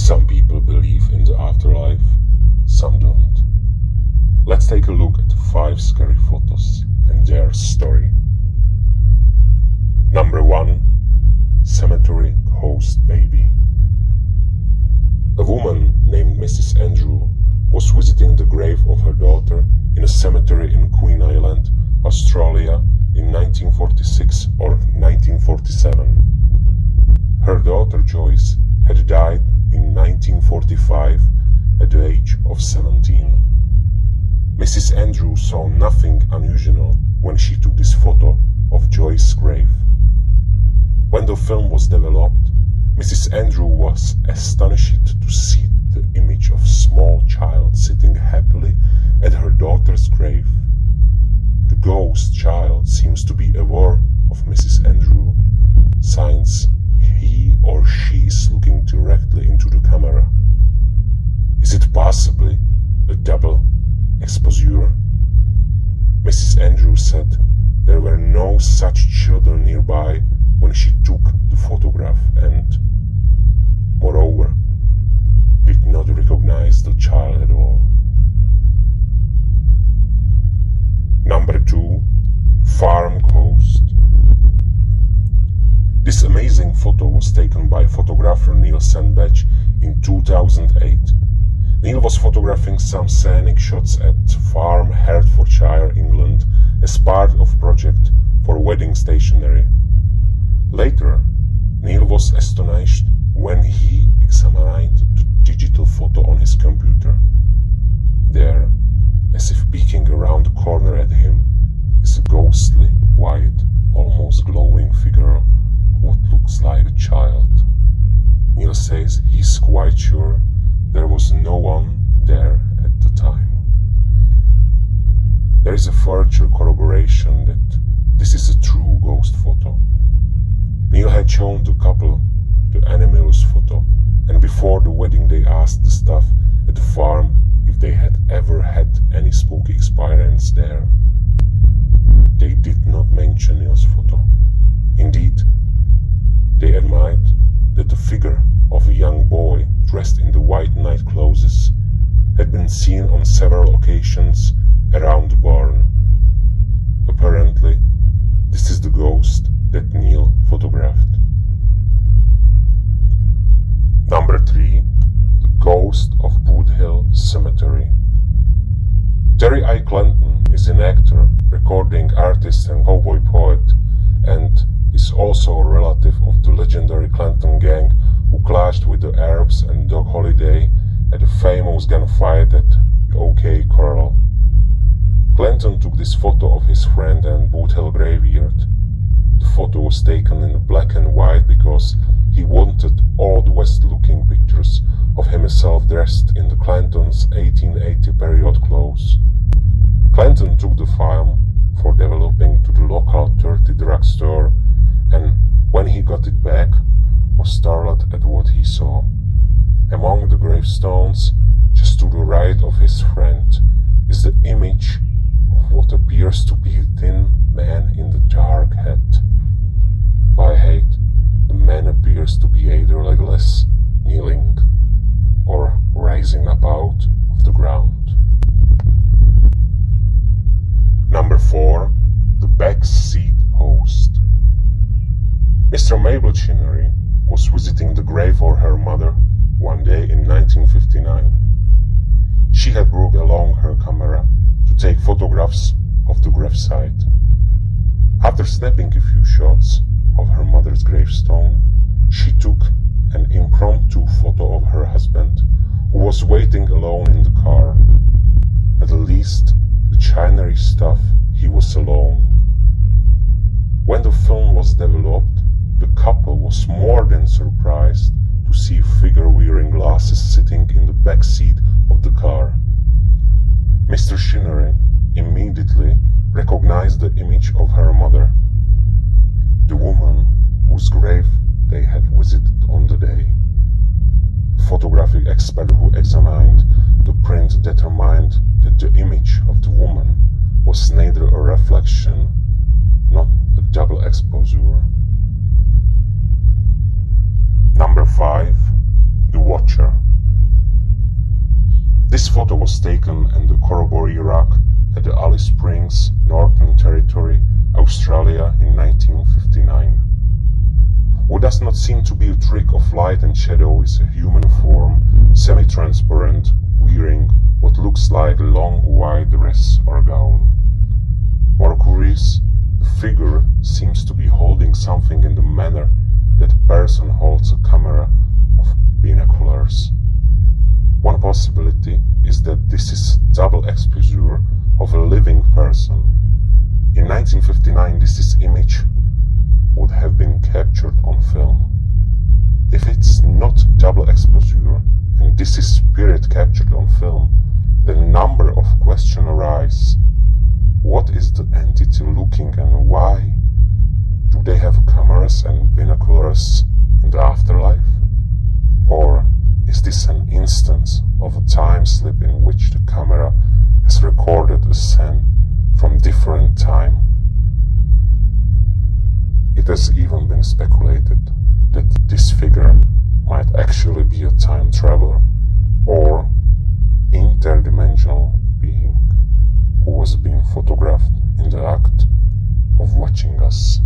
Some people believe in the afterlife, some don't. Let's take a look at 5 scary photos and their story. Number 1. Cemetery Ghost Baby. A woman named Mrs. Andrew was visiting the grave of her daughter in a cemetery in Queen Island, Australia in 1946 or 1947. Her daughter Joyce had died in 1945 at the age of 17. Mrs. Andrew saw nothing unusual when she took this photo of Joyce's grave. When the film was developed, Mrs. Andrew was astonished to see the image of a small child sitting happily at her daughter's grave. The ghost child seems to be aware of Mrs. Andrew, since he or she is looking directly into the camera. Is it possibly a double exposure? Mrs. Andrew said there were no such children nearby when she took the photograph and, moreover, did not recognize the child at all. Number 2. Farm Ghost. This amazing photo was taken by photographer Neil Sandbach in 2008. Neil was photographing some scenic shots at farm Hertfordshire, England, as part of project for wedding stationery. Later, Neil was astonished when he examined the digital photo on his computer. There, as if peeking around the corner at him, is a ghostly, white, almost glowing figure of what looks like a child. Neil says he's quite sure there was no one there at the time. There is a further corroboration that this is a true ghost photo. Neil had shown the couple the animal's photo, and before the wedding they asked the staff at the farm if they had ever had any spooky experience there. They did not mention Neil's photo. Indeed, they admitted that the figure of a young boy dressed in the white night clothes had been seen on several occasions around the barn. Apparently, this is the ghost that Neil photographed. Number 3. The Ghost of Boot Hill Cemetery. Terry I. Clanton is an actor, recording artist and cowboy poet, and is also a relative of the legendary Clanton gang who clashed with the Arabs and Doc Holliday at a famous gunfight at OK Corral. Clanton took this photo of his friend and Boot Hill graveyard. The photo was taken in black and white because he wanted Old West-looking pictures of himself dressed in the Clanton's 1880 period clothes. Clanton took the file for developing to the local dirty drugstore, and when he got it back, was startled at what he saw. Among the gravestones, just to the right of his friend, is the image of what appears to be a thin man in the dark hat. By height, the man appears to be either legless, kneeling, or rising up out of the ground. Number 4. The Backseat Host. Mr. Mabel Chinnery was visiting the grave of her mother one day in 1959. She had brought along her camera to take photographs of the gravesite. After snapping a few shots of her mother's gravestone, she took an impromptu photo of her husband, who was waiting alone in the car. At least the Chinnery stuff, he was alone. When the film was developed, the couple was more than surprised to see a figure wearing glasses sitting in the back seat of the car. Mr. Chinnery immediately recognized the image of her mother, the woman whose grave they had visited on the day. A photographic expert who examined the print determined that the image of the woman was neither a reflection nor a double exposure. Number 5. The Watcher. future. This photo was taken in the Corroboree Rock at the Alice Springs, Northern Territory, Australia in 1959. What does not seem to be a trick of light and shadow is a human form, semi-transparent, wearing what looks like a long white dress or gown. More curious, the figure seems to be holding something in the manner that a person holds a camera of binoculars. One possibility is that this is double exposure of a living person. In 1959, this image would have been captured on film. If it's not double exposure and this is spirit captured on film, then a number of questions arise. What is the entity looking and why? Do they have cameras and binoculars in the afterlife? Or is this an instance of a time slip in which the camera has recorded a scene from different time? It has even been speculated that this figure might actually be a time traveler or interdimensional being who was being photographed in the act of watching us.